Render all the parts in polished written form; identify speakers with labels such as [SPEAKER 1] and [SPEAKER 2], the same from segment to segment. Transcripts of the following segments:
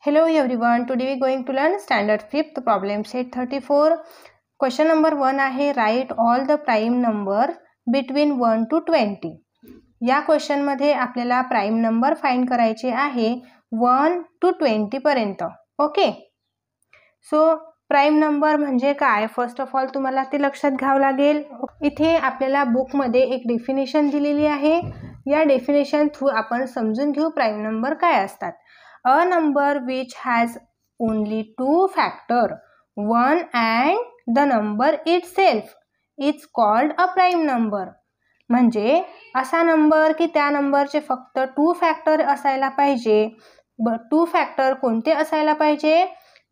[SPEAKER 1] Hello everyone, today we are going to learn standard 5th problem set 34. Question number 1 आहे write all the prime number between 1 to 20. या question मध्ये आपल्याला prime number find करायचे आहे 1 to 20 पर्यंत. Okay, so prime number म्हणजे काय, first of all तुम्हाला ते लक्षात घ्यावं लागेल. इथे आपल्याला बुक मध्ये एक डेफिनेशन दिलेली आहे. या डेफिनेशन थ्रू आपण समजून घेऊ प्राइम नंबर काय असतात. A number which has only two factor, 1 and the number itself is called a prime number. म्हणजे असा नंबर की त्या नंबरचे फक्त 2 फॅक्टर असायला पाहिजे. 2 फॅक्टर कोणते असायला पाहिजे,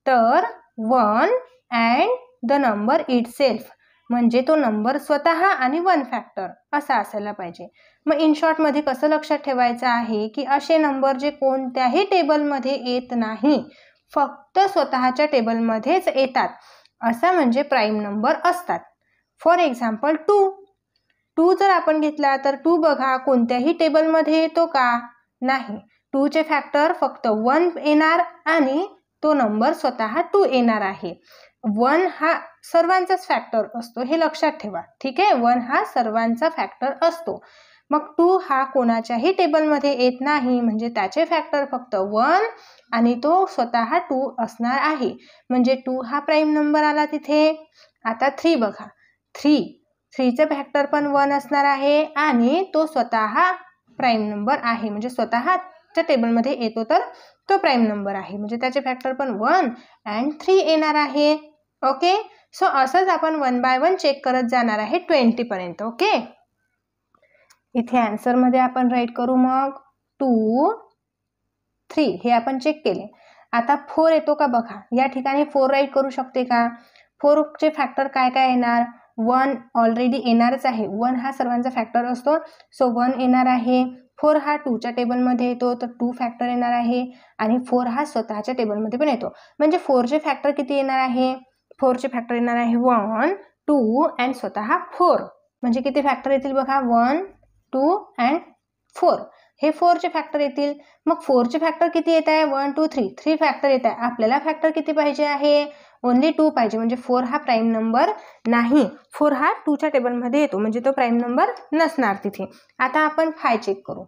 [SPEAKER 1] तर 1 and the number itself म्हणजे तो नंबर स्वतः आणि 1 फॅक्टर असा असायला पाहिजे. मग इन शॉर्ट मध्ये कसं लक्षात ठेवायचं आहे की असे नंबर जे कोणत्याही टेबलमध्ये येत नाही, फक्त स्वतःच्या टेबलमध्येच येतात, असा म्हणजे प्राइम नंबर असतात. फॉर एक्झाम्पल 2 जर आपण घेतला तर 2 बघा कोणत्याही टेबलमध्ये येतो का, नाही. 2 चे फॅक्टर फक्त 1 येणार आणि तो नंबर स्वतः 2 येणार आहे. 1 हा सर्वांचाच फॅक्टर असतो, हे लक्षात ठेवा. ठीक आहे, 1 हा सर्वांचा फॅक्टर असतो. मग 2 हा कोणाच्याही टेबलमध्ये येत नाही, म्हणजे त्याचे फॅक्टर फक्त 1 आणि तो स्वतः 2 असणार आहे, म्हणजे 2 हा प्राइम नंबर आला तिथे. आता 3 बघा, 3चे फॅक्टर पण 1 असणार आहे आणि तो स्वतः प्राइम नंबर आहे, म्हणजे स्वतःच्या टेबलमध्ये येतो तर तो प्राइम नंबर आहे, म्हणजे त्याचे फॅक्टर पण 1 and 3 येणार आहे. ओके, सो असंच आपण 1 by 1 चेक करत जाणार आहे 20 पर्यंत. ओके, इथे आन्सर मध्ये आपण राईट करू. मग 2, 3 हे आपण चेक केले. आता 4 येतो का बघा, या ठिकाणी 4 राईट करू शकते का. 4 चे फॅक्टर काय काय येणार, 1 ऑलरेडी येणारच आहे, 1 हा सर्वांचा फॅक्टर असतो, सो 1 येणार आहे. 4 हा 2च्या टेबलमध्ये येतो तर 2 फॅक्टर येणार आहे आणि 4 हा स्वतःच्या टेबलमध्ये पण येतो, म्हणजे 4 चे फॅक्टर किती येणार आहे, 4 चे फॅक्टर येणार आहे 1, 2 and स्वतः 4, म्हणजे किती फॅक्टर येतील बघा, 1, 2 and 4 हे 4 चे फॅक्टर येतील. मग 4 चे फॅक्टर किती येत आहे, 1, 2, 3 फॅक्टर येत आहे. आपल्याला फॅक्टर किती पाहिजे आहे, ओनली 2 पाहिजे, म्हणजे 4 हा प्राइम नंबर नाही. 4 हा 2च्या टेबलमध्ये येतो, म्हणजे तो प्राइम नंबर नसणार तिथे. आता आपण 5 चेक करू.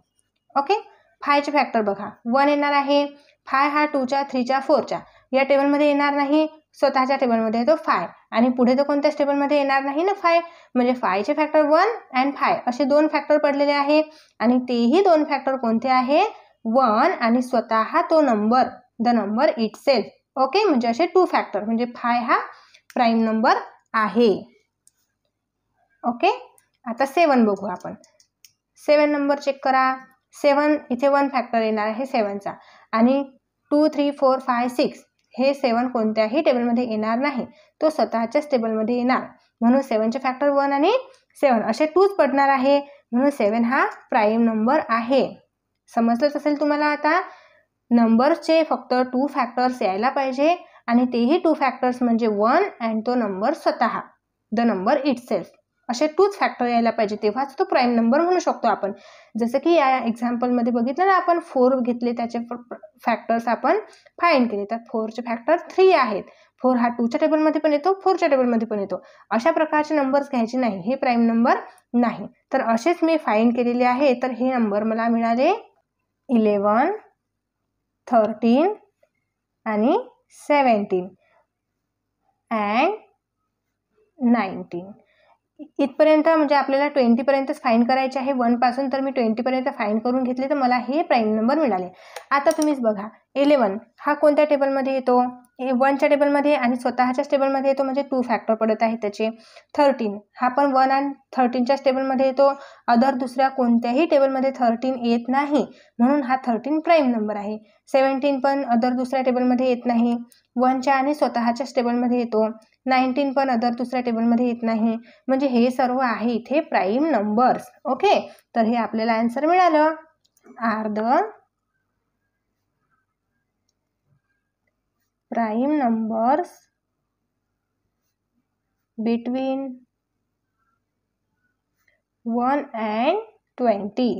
[SPEAKER 1] ओके, 5 चे फॅक्टर बघा, 1 येणार आहे. 5 हा 2च्या, 3च्या, 4च्या या टेबलमध्ये येणार नाही, स्वतःच्या टेबलमध्ये येतो 5 आणि पुढे तर कोणत्याच टेबलमध्ये येणार नाही ना 5, म्हणजे 5 चे फॅक्टर 1 and 5 असे 2 फॅक्टर पडलेले आहे आणि तेही 2 फॅक्टर कोणते आहे, 1 आणि स्वतः तो number, the number itself. Okay, म्हणजे असे 2 फॅक्टर, म्हणजे 5 हा प्राइम नंबर आहे. ओके, आता 7 बघू आपण. 7 नंबर चेक करा. 7 इथे 1 फॅक्टर येणार आहे 7चा आणि 2, 3, 4, 5, 6 हे 7 कोणत्याही टेबलमध्ये येणार नाही, तो स्वतःच्याच टेबलमध्ये येणार, म्हणून 7चे फॅक्टर 1 आणि 7 असे 2च पडणार आहे, म्हणून 7 हा प्राइम नंबर आहे. समजलंच असेल तुम्हाला. आता नंबरचे फक्त 2 फॅक्टर्स यायला पाहिजे आणि तेही 2 फॅक्टर्स म्हणजे 1 and तो नंबर स्वतः, द नंबर इटसेल्फ, असे 2च फॅक्टर यायला पाहिजे, तेव्हाच तो प्राइम नंबर म्हणू शकतो आपण. जसं की या एक्झाम्पल मध्ये बघितलं ना आपण, 4 घेतले, त्याचे फॅक्टर्स आपण फाइंड केले, तर 4 चे फॅक्टर 3 आहेत. 4 हा 2च्या टेबलमध्ये पण येतो, 4च्या टेबलमध्ये पण येतो, अशा प्रकारचे नंबर्स घ्यायचे नाही, हे प्राइम नंबर नाही. तर असेच मी फाइंड केलेले आहे. तर हे नंबर मला मिळाले 11, 13 आणि 17 and 19 इथपर्यंत, म्हणजे आपल्याला 20 पर्यंतच फाइंड करायचे आहे 1 पासून. तर मी 20 पर्यंत फाइंड करून घेतले, तर मला हे प्राइम नंबर मिळाले. आता तुम्हीच बघा, 11 हा कोणत्या टेबलमध्ये येतो, 1च्या टेबलमध्ये आणि स्वतःच्याच टेबलमध्ये येतो, म्हणजे 2 फॅक्टर पडत आहे त्याचे. 13 हा पण 1 आणि 13च्याच टेबलमध्ये येतो, अदर दुसऱ्या कोणत्याही टेबलमध्ये 13 येत नाही, म्हणून हा 13 प्राइम नंबर आहे. 17 पण अदर दुसऱ्या टेबलमध्ये येत नाही, 1च्या आणि स्वतःच्याच टेबलमध्ये येतो. 19 पण अदर दुसऱ्या टेबलमध्ये येत नाही, म्हणजे हे सर्व आहे इथे प्राइम नंबर्स. ओके, तर हे आपल्याला आन्सर मिळालं, are the prime numbers between 1 and 20.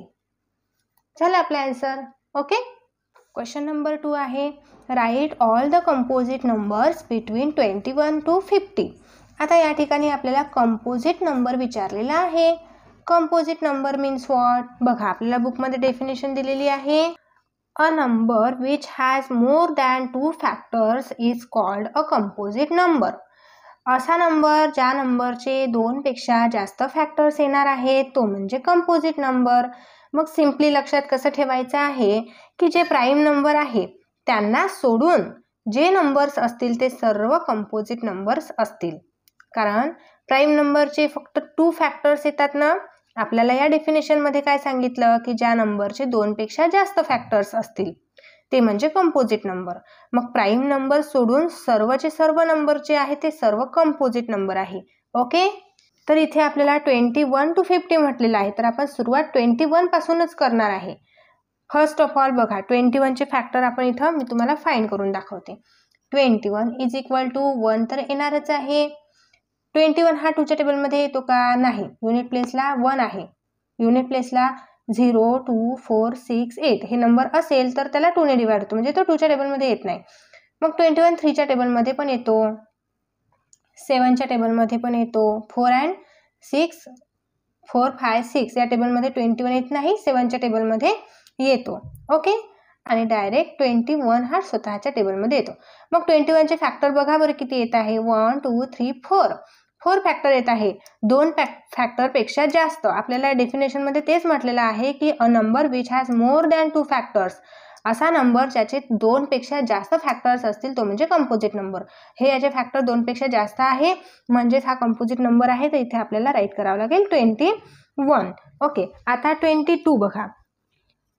[SPEAKER 1] झालं आपला आन्सर. ओके. क्वेश्चन नंबर 2 आहे write all the composite numbers between 21 to 50. आता या ठिकाणी आपल्याला कंपोजिट नंबर विचारलेला आहे. Composite number means what? बघा, आपल्याला बुकमध्ये डेफिनेशन दिलेली आहे. A number which has more than 2 factors is called a composite number. असा नंबर ज्या नंबरचे 2 पेक्षा जास्त फॅक्टर्स येणार आहेत तो म्हणजे कंपोजिट नंबर. मग सिम्पली लक्षात कसं ठेवायचं आहे की जे प्राईम नंबर आहे त्यांना सोडून जे नंबर्स असतील ते सर्व कंपोजिट नंबर्स असतील. कारण प्राईम नंबरचे फक्त 2 फॅक्टर्स येतात ना. आपल्याला या डेफिनेशनमध्ये काय सांगितलं की ज्या नंबरचे 2 पेक्षा जास्त फॅक्टर्स असतील ते म्हणजे कंपोजिट नंबर. मग प्राईम नंबर सोडून सर्वचे सर्व नंबर जे आहे ते सर्व कंपोजिट नंबर आहे. ओके, तर इथे आपल्याला 21 to 50 म्हटलेलं आहे, तर आपण सुरुवात 21 पासूनच करणार आहे. फर्स्ट ऑफ ऑल बघा, 21चे फॅक्टर आपण इथं मी तुम्हाला फाइंड करून दाखवते. 21 इज इक्वल टू 1 तर येणारच आहे. 21 हा 2च्या टेबलमध्ये येतो का? नाही. युनिट प्लेसला 1 आहे. युनिट प्लेसला 0, 2, 4, 6, 8 हे नंबर असेल तर त्याला 2ने डिवाइड होतो, म्हणजे तो 2च्या टेबलमध्ये येत नाही. मग 21 3च्या टेबलमध्ये पण येतो, 7च्या टेबलमध्ये पण येतो, 4 and 6, 4, 5, 6 या टेबलमध्ये 21 येत नाही, 7च्या टेबलमध्ये येतो. ओके, आणि डायरेक्ट 21 हा स्वतःच्या टेबलमध्ये येतो. मग 21चे फॅक्टर बघा बरं किती येत आहे. 1, 2, 3, 4 फॅक्टर येत आहे. 2 फॅक्टरपेक्षा जास्त. आपल्याला डेफिनेशनमध्ये तेच म्हटलेलं आहे की a number which has more than 2 factors. असा नंबर ज्याचे 2 पेक्षा जास्त फॅक्टर्स असतील तो म्हणजे कंपोजिट नंबर. हे याचे फॅक्टर 2 पेक्षा जास्त आहे म्हणजेच हा कंपोजिट नंबर आहे. तर इथे आपल्याला राईट करावं लागेल 21. ओके, आता 22 बघा.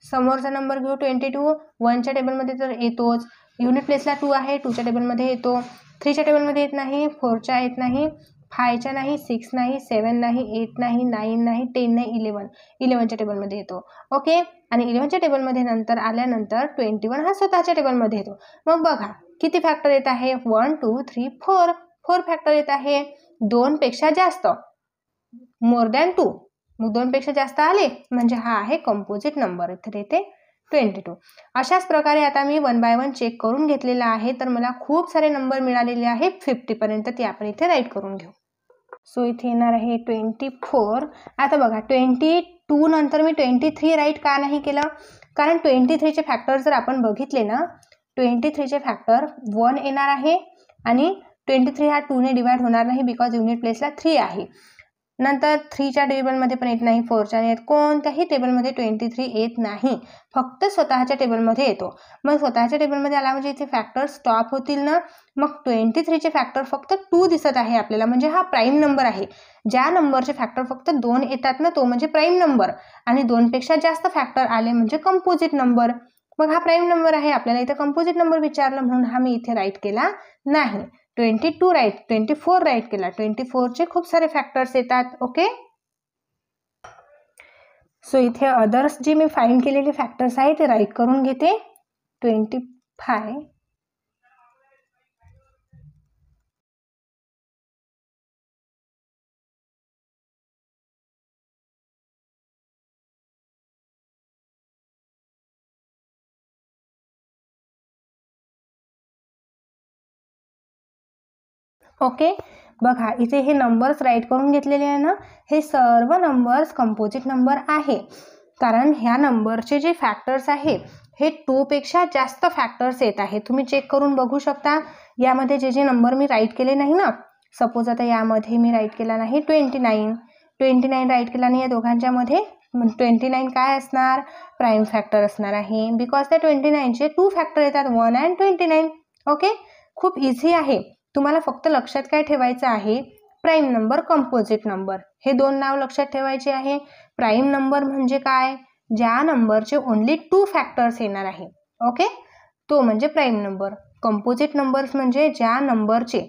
[SPEAKER 1] समोरचा नंबर घेऊ 22. 1च्या टेबलमध्ये तर येतोच. युनिट प्लेसला 2 आहे, 2च्या टेबलमध्ये येतो. 3च्या टेबलमध्ये येत नाही, 4च्या येत नाही, 5च्या नाही, 6 नाही, 7 नाही, 8 नाही, 9 नाही, 10 नाही, 11च्या टेबलमध्ये येतो. ओके, आणि 11च्या टेबलमध्ये नंतर आल्यानंतर 21 हा स्वतःच्या टेबलमध्ये येतो. मग बघा किती फॅक्टर येत आहे. 1, 2, 3, 4 फॅक्टर येत आहे. 2 पेक्षा जास्त, मोर दॅन 2. मग 2 पेक्षा जास्त आले म्हणजे हा आहे कंपोजिट नंबर. इथे येते 22. अशाच प्रकारे आता मी 1 by 1 चेक करून घेतलेला आहे, तर मला खूप सारे नंबर मिळालेले आहेत 50 पर्यंत. ते आपण इथे राईट करून घेऊ. सो इथे येणार आहे 24. आता बघा 22 नंतर मी 23 राईट का नाही केलं? कारण 23चे फॅक्टर जर आपण बघितले ना, 23चे फॅक्टर 1 येणार आहे आणि 23 हा 2ने डिवाइड होणार नाही बिकॉज युनिट प्लेसला 3 आहे. नंतर 3च्या टेबलमध्ये पण येत नाही, 4च्या येत, कोणत्याही टेबलमध्ये 23 येत नाही, फक्त स्वतःच्या टेबलमध्ये येतो. मग स्वतःच्या टेबलमध्ये आला म्हणजे इथे फॅक्टर स्टॉप होतील ना. मग 23चे फॅक्टर फक्त 2 दिसत आहे आपल्याला, म्हणजे हा प्राईम नंबर आहे. ज्या नंबरचे फॅक्टर फक्त 2 येतात ना तो म्हणजे प्राईम नंबर, आणि 2 पेक्षा जास्त फॅक्टर आले म्हणजे कंपोजिट नंबर. मग हा प्राईम नंबर आहे. आपल्याला इथे कंपोजिट नंबर विचारलं म्हणून हा मी इथे राईट केला नाही. 22 राईट, 24 राईट केला. 24चे खूप सारे फॅक्टर्स येतात. ओके, सो इथे अदर्स जी मी फाइंड केलेले फॅक्टर्स आहे ते राईट करून घेते. 25, ओके, बघा इथे हे नंबर्स राईट करून घेतलेले आहे ना. हे सर्व नंबर्स कंपोजिट नंबर आहे, कारण ह्या नंबरचे जे फॅक्टर्स आहे हे 2 पेक्षा जास्त फॅक्टर्स येत आहे. तुम्ही चेक करून बघू शकता. यामध्ये जे जे नंबर मी राईट केले नाही ना, सपोज आता यामध्ये मी राईट केला नाही 29 राईट केला नाही या दोघांच्या मध्ये, 29 काय असणार? प्राईम फॅक्टर असणार आहे बिकॉज त्या 29चे 2 फॅक्टर येतात, 1 and 29. ओके, खूप इझी आहे. तुम्हाला फक्त लक्षात काय ठेवायचं आहे? प्राईम नंबर, कंपोजिट नंबर हे 2 नाव लक्षात ठेवायचे आहे. प्राईम नंबर म्हणजे काय? ज्या नंबरचे ओनली 2 फॅक्टर्स येणार आहे. ओके, तो म्हणजे प्राईम नंबर. कंपोजिट नंबर्स म्हणजे ज्या नंबरचे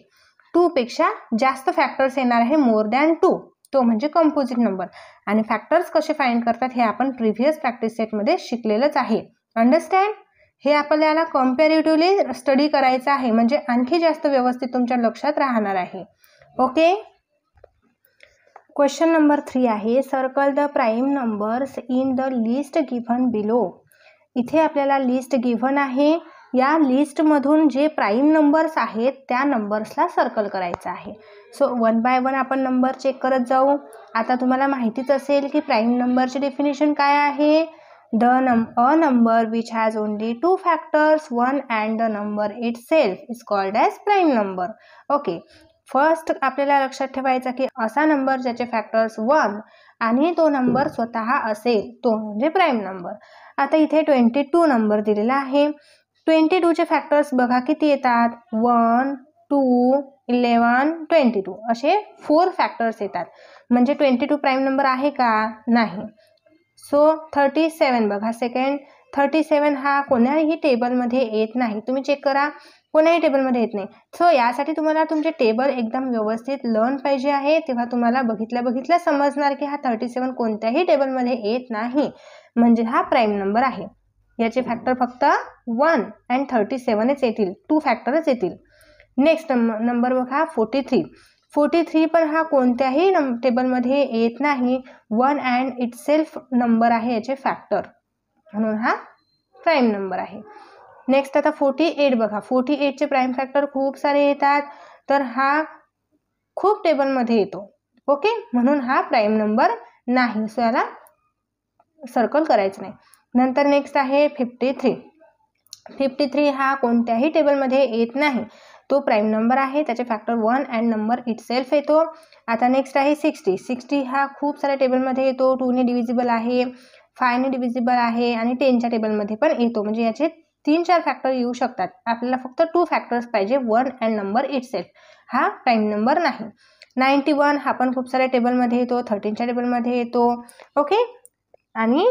[SPEAKER 1] 2 पेक्षा जास्त फॅक्टर्स येणार आहे, मोर दॅन 2, तो म्हणजे कंपोजिट नंबर. आणि फॅक्टर्स कसे फाइंड करतात हे आपण प्रिव्हियस प्रॅक्टिस सेटमध्ये शिकलेलंच आहे. अंडरस्टँड? हे आपल्याला कम्पॅरेटिव्हली स्टडी करायचं आहे, म्हणजे आणखी जास्त व्यवस्थित तुमच्या लक्षात राहणार आहे. ओके, क्वेश्चन नंबर 3 आहे circle the prime numbers in the list given below. इथे आपल्याला लिस्ट गिव्हन आहे. या लिस्टमधून जे प्राईम नंबर्स आहेत त्या नंबर्सला सर्कल करायचं आहे. सो 1 बाय 1 आपण नंबर चेक करत जाऊ. आता तुम्हाला माहितीच असेल की प्राईम नंबरची डेफिनेशन काय आहे. a number which has only 2 factors, 1 and the number itself is called as prime number. Okay, first आपल्याला लक्षात ठेवायचं की असा नंबर ज्याचे फॅक्टर्स 1 आणि तो नंबर स्वतः असेल तो म्हणजे प्राईम नंबर. आता इथे 22 नंबर दिलेला आहे. 22 चे फॅक्टर्स बघा किती येतात. 1, 2, 11, 22 असे 4 फॅक्टर्स येतात. म्हणजे 22 प्राईम नंबर आहे का. नाही. सो 37 बघा सेकंड. 37 हा कोणाही टेबलमध्ये येत नाही. तुम्ही चेक करा, कोणाही टेबलमध्ये येत नाही. सो यासाठी तुम्हाला तुमचे टेबल एकदम व्यवस्थित लर्न पाहिजे आहे. तेव्हा तुम्हाला बघितल्या समजणार की हा 37 कोणत्याही टेबलमध्ये येत नाही, म्हणजे हा प्राईम नंबर आहे. याचे फॅक्टर फक्त 1 अँड 37च येतील, 2 फॅक्टरच येतील. नेक्स्ट नंबर बघा 43. 43 पण हा कोणत्याही टेबलमध्ये येत नाही. 1 अँड इटसेल्फ नंबर आहे याचे फॅक्टर, म्हणून हा प्राईम नंबर आहे. नेक्स्ट आता 48 बघा. 48 चे प्राईम फॅक्टर खूप सारे येतात, तर हा खूप टेबलमध्ये येतो. ओके, म्हणून हा प्राईम नंबर नाही. सो याला सर्कल करायचं नाही. नंतर नेक्स्ट आहे 53. 53 हा कोणत्याही टेबलमध्ये येत नाही, तो प्राईम नंबर आहे. त्याचे फॅक्टर 1 अँड नंबर इटसेल्फ येतो. आता नेक्स्ट आहे 60. 60 हा खूप साऱ्या टेबलमध्ये येतो. 2 ने डिव्हिजिबल आहे, 5 ने डिव्हिजिबल आहे आणि 10च्या टेबलमध्ये पण येतो. म्हणजे याचे 3-4 फॅक्टर येऊ शकतात. आपल्याला फक्त 2 फॅक्टर्स पाहिजे, 1 अँड नंबर इटसेल्फ. हा प्राईम नंबर नाही. 91 हा पण खूप साऱ्या टेबलमध्ये येतो, 13च्या टेबलमध्ये येतो. ओके, आणि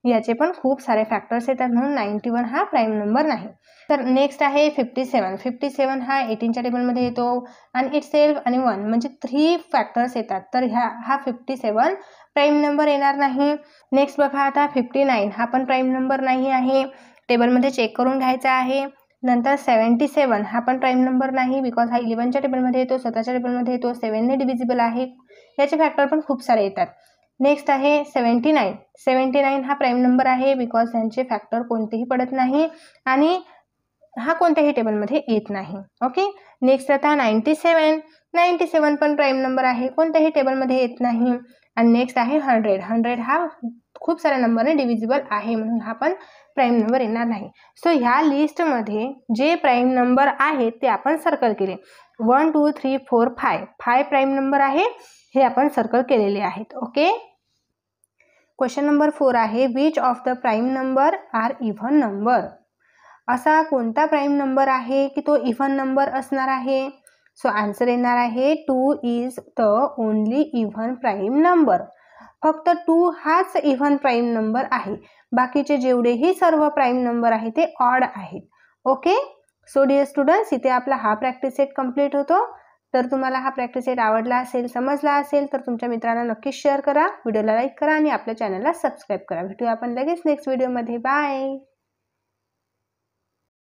[SPEAKER 1] याचे पण खूप सारे फॅक्टर्स येतात, म्हणून 91 हा प्राईम नंबर नाही. तर नेक्स्ट आहे 57. 57 हा 18च्या टेबलमध्ये येतो आणि इटसेल्फ आणि 1 म्हणजे 3 फॅक्टर्स येतात. तर हा 57 प्राईम नंबर येणार नाही. नेक्स्ट बघा आता 59. हा पण प्राईम नंबर नाही आहे, टेबलमध्ये चेक करून घ्यायचा आहे. नंतर 77 हा पण प्राईम नंबर नाही, बिकॉज हा 11च्या टेबलमध्ये येतो, स्वतःच्या टेबलमध्ये येतो, 7 ने डिव्हिजिबल आहे. याचे फॅक्टर पण खूप सारे येतात. नेक्स्ट आहे 79. 79 हा प्राईम नंबर आहे, बिकॉज यांचे फॅक्टर कोणतेही पडत नाही आणि हा कोणत्याही टेबलमध्ये येत नाही. ओके, नेक्स्ट आता 97. 97 पण प्राईम नंबर आहे, कोणत्याही टेबलमध्ये येत नाही. आणि नेक्स्ट आहे 100. 100 हा खूप साऱ्या नंबरने डिव्हिजिबल आहे, म्हणून हा पण प्राईम नंबर येणार नाही. सो ह्या लिस्टमध्ये जे प्राईम नंबर आहेत ते आपण सर्कल केले. 1, 2, 3, 4, 5 प्राईम नंबर आहे, हे आपण सर्कल केलेले आहेत. ओके, क्वेश्चन नंबर 4 आहे which of the prime number are even number. असा कोणता प्राईम नंबर आहे की तो इव्हन नंबर असणार आहे. सो आन्सर येणार आहे 2 is the only even prime number. फक्त 2 हाच इव्हन प्राईम नंबर आहे, बाकीचे जेवढेही सर्व प्राईम नंबर आहे ते ऑड आहेत. ओके, सो डिअर स्टुडंट्स, इथे आपला हा प्रॅक्टिस सेट कंप्लीट होतो. तर तुम्हाला हा प्रॅक्टिस सेट आवडला असेल, समजला असेल तर तुमच्या मित्रांना नक्कीच शेअर करा, व्हिडिओला लाईक करा आणि आपल्या चॅनलला सबस्क्राईब करा. भेटूया आपण लगेच नेक्स्ट व्हिडिओमध्ये. बाय.